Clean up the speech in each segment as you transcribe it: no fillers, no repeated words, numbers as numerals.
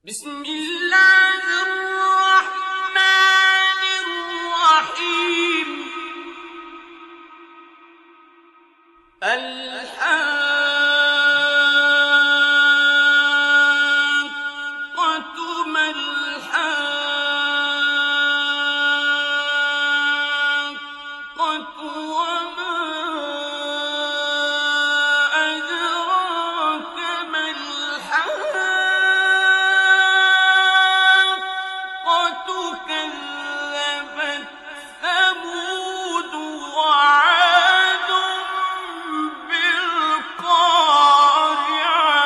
بسم الله الرحمن الرحيم. الحاقة ما الحاقة وما أدراك ما الحاقة كذبت ثمود وعاد بالقارعة.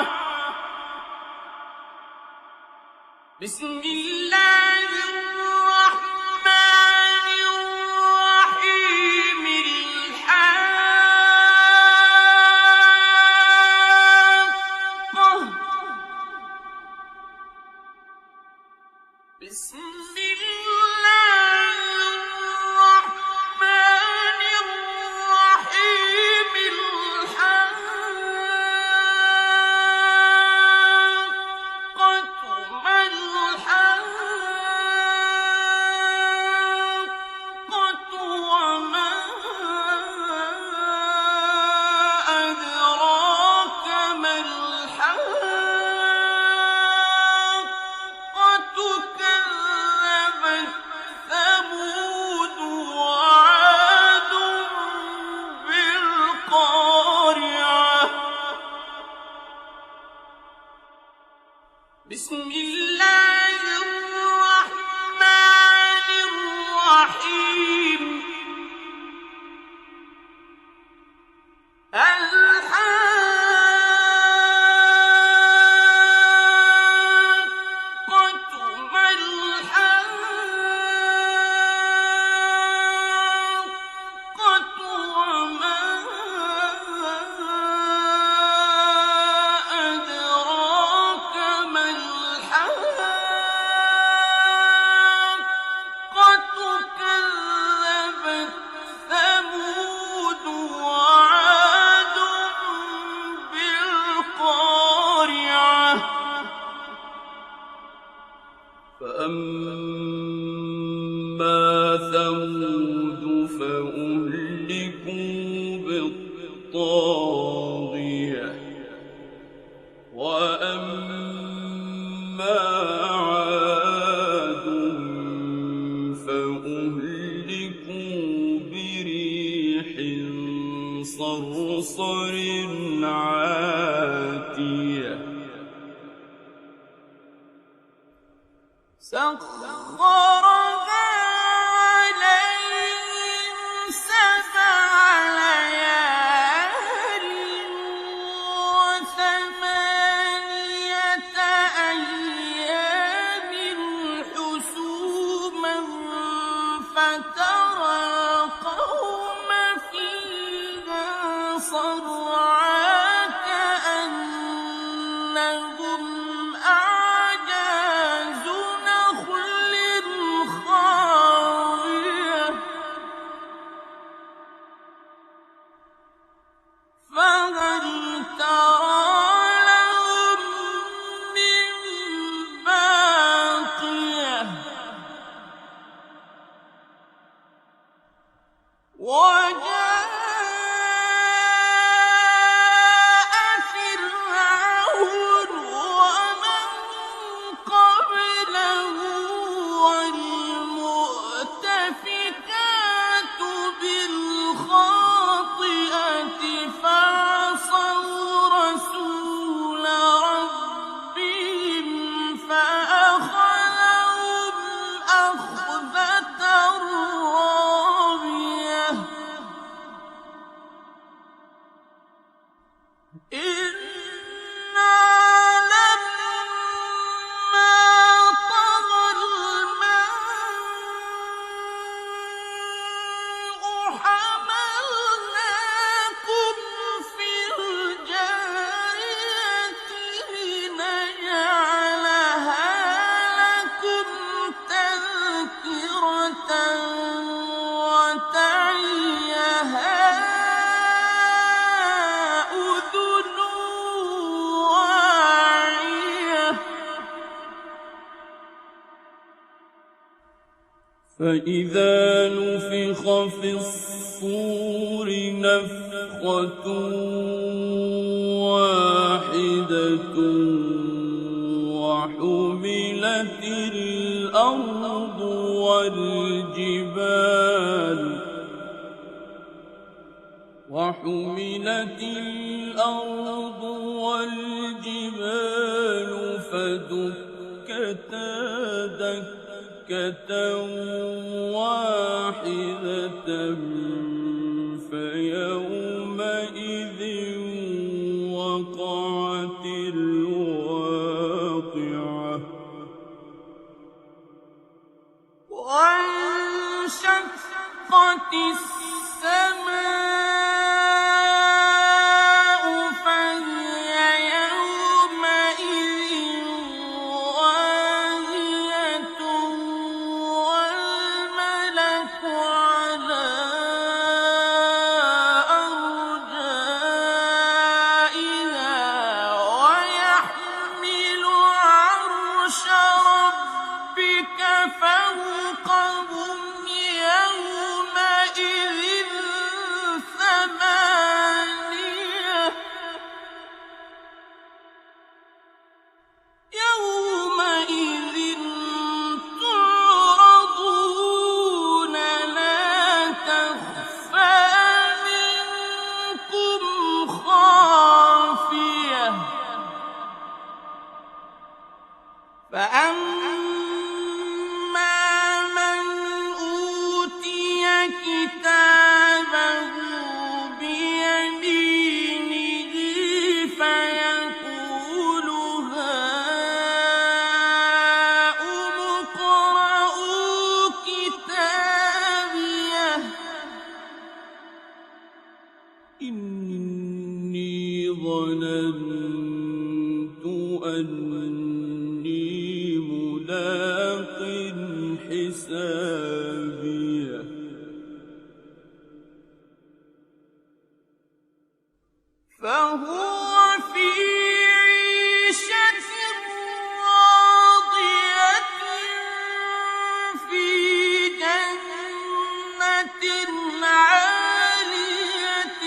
بسم الله الرحمن الرحيم. الحاقة. بسم الله الرحمن الرحيم. الحاقة ما الحاقة وما أدراك ما الحاقة كذبت ثمود وعاد بالقارعة. بسم الله الرحمن الرحيم. الحاقة ما الحاقة وما أدراك ما الحاقة كذبت ثمود وعاد بالقارعة. فأما ثمود فأهلكوا بالطاغية وأما عاد فأهلكوا بريح صرصر عاتية سخرها عليهم 7 ليال و8 أيام حسوما فترى القوم فيها صرعى كأنهم أعجاز نخل خاوية فهل ترى لهم من باقية وجاء فرعون ومن قبله والمؤتفكات بالخاطئة فعصوا رسول ربهم فأخذهم أخذة رابية. إنا لما طغى الماء حملناكم في الجارية لنجعلها لكم تذكرة وتعيها أذن فإذا نفخ في الصور نفخة واحدة وحملت الأرض والجبال فدكتا دكة واحدة فيومئذ وقعت الواقعة وانشقت السماء فهي يومئذ واهية والملك على أرجائها ويحمل عرش ربك فوقهم يومئذ ثمانية يومئذ تعرضون لا تخفى منكم خافية فأما من أوتي كتابه بيمينه فيقول هاؤم اقرءوا كتابيه إني ظننت أني ملاق حسابيه فهو في عيشة راضية في جنة عالية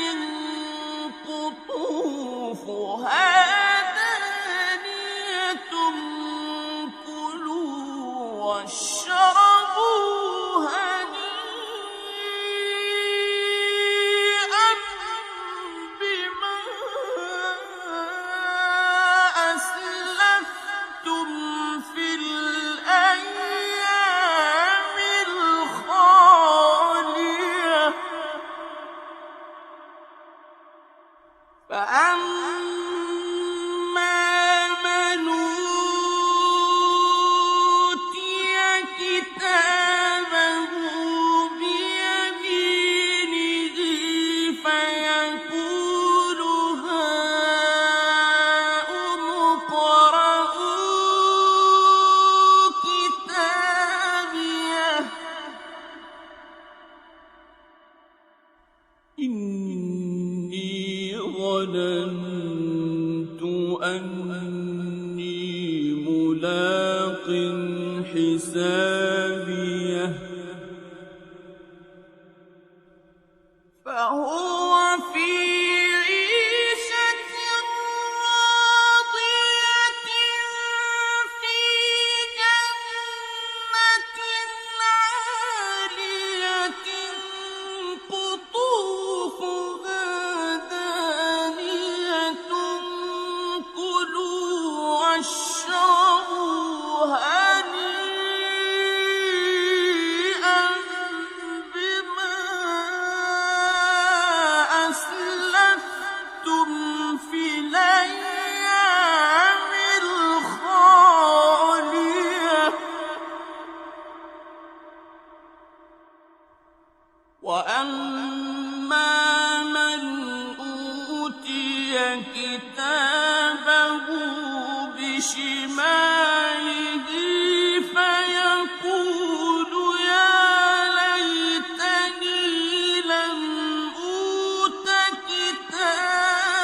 قطوفها دانية كلوا واشربوا هنيئا بما أسلفتم في الأيام الخالية فأما من أوتي كتابه بيمينه فيقول هاؤم اقرءوا كتابيه إني ظننت أني ملاق حسابيه فهو في عيشة راضية في جنة عالية قطوفها دانية كلوا واشربوا هنيئا بما أسلفتم في الأيام الخالية وأما من أوتي كتابه بشماله فيقول يا ليتني لم أوت كتابيه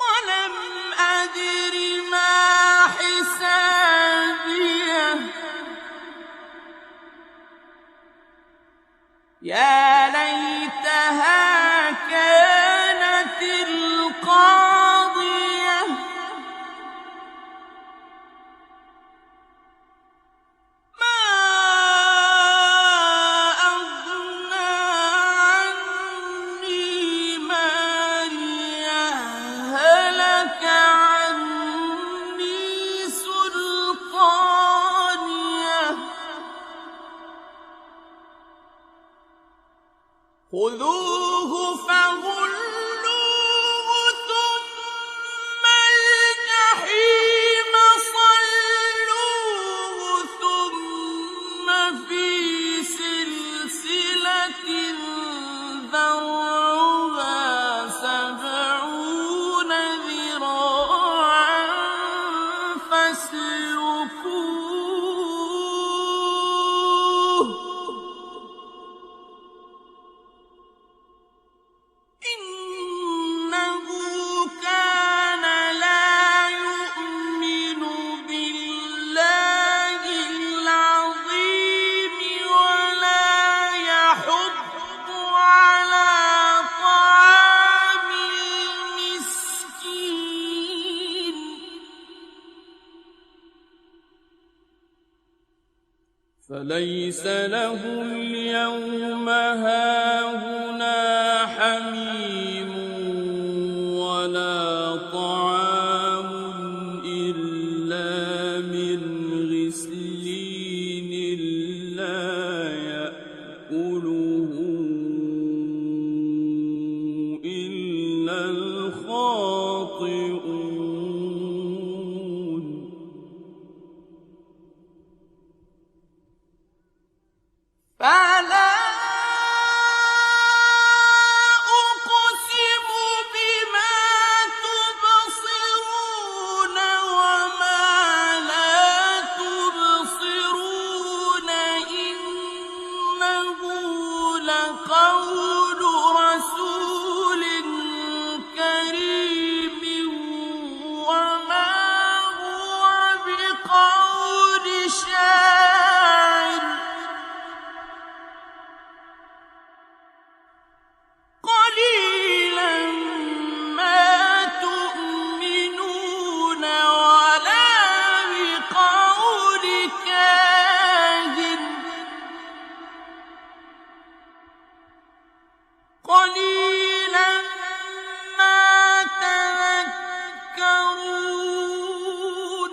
ولم أدر ما حسابيه ليتها كانت القاضية ما أغنى عني مالية هلك عني سلطانية خذوه فغلوه ثم الجحيم صلوه ثم في سلسلة ذرعها 70 ذراعا فاسلكوه إنه كان لا يؤمن بالله العظيم ولا يحض على طعام المسكين فليس له اليوم هاهنا حميم ولا طعام إلا من غسلين لا يأكله إلا الخاطئون فلا أقسم بما تبصرون وما لا تبصرون إنه لقول رسول كريم وما هو بقول شاعر قليلا ما تؤمنون ولا بقول كاهن قليلا ما تذكرون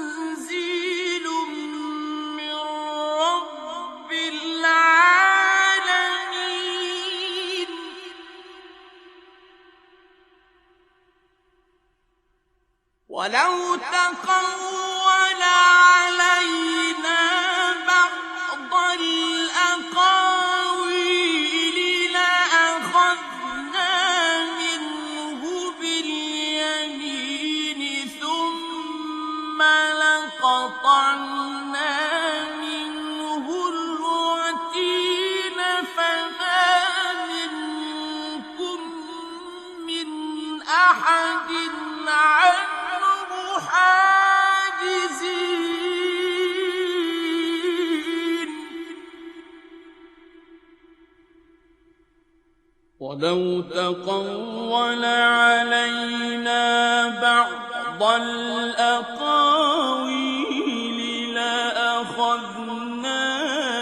تنزيل من رب العالمين ولو تقول علينا بعض الأقاويل لأخذنا منه باليمين ثم لقطعنا منه الوتين فما منكم من أحد عنه حاجزين ولو تقول علينا بعض الأقاويل لأخذنا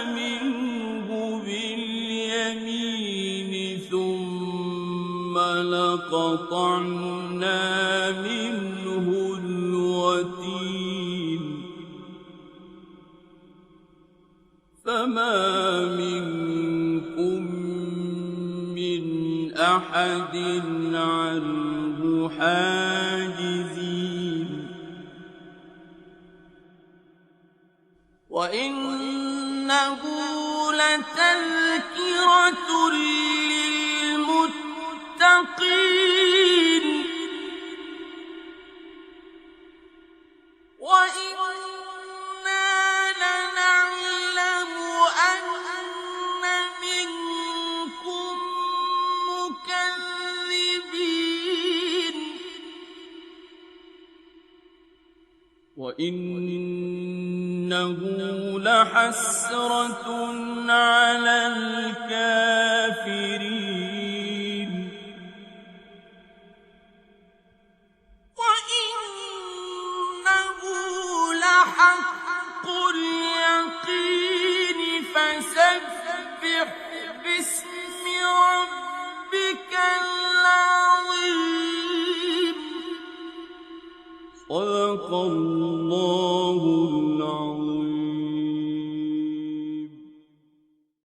منه باليمين ثم لقطعنا منه الوتين فما منكم من أحد عنه حاجزين وإنه لتذكرة للمتقين وإنا لنعلم أن منكم مكذبين وإنا وإنه لحسرة على الكافرين وإنه لحق اليقين فسبح باسم ربك العظيم صدق الله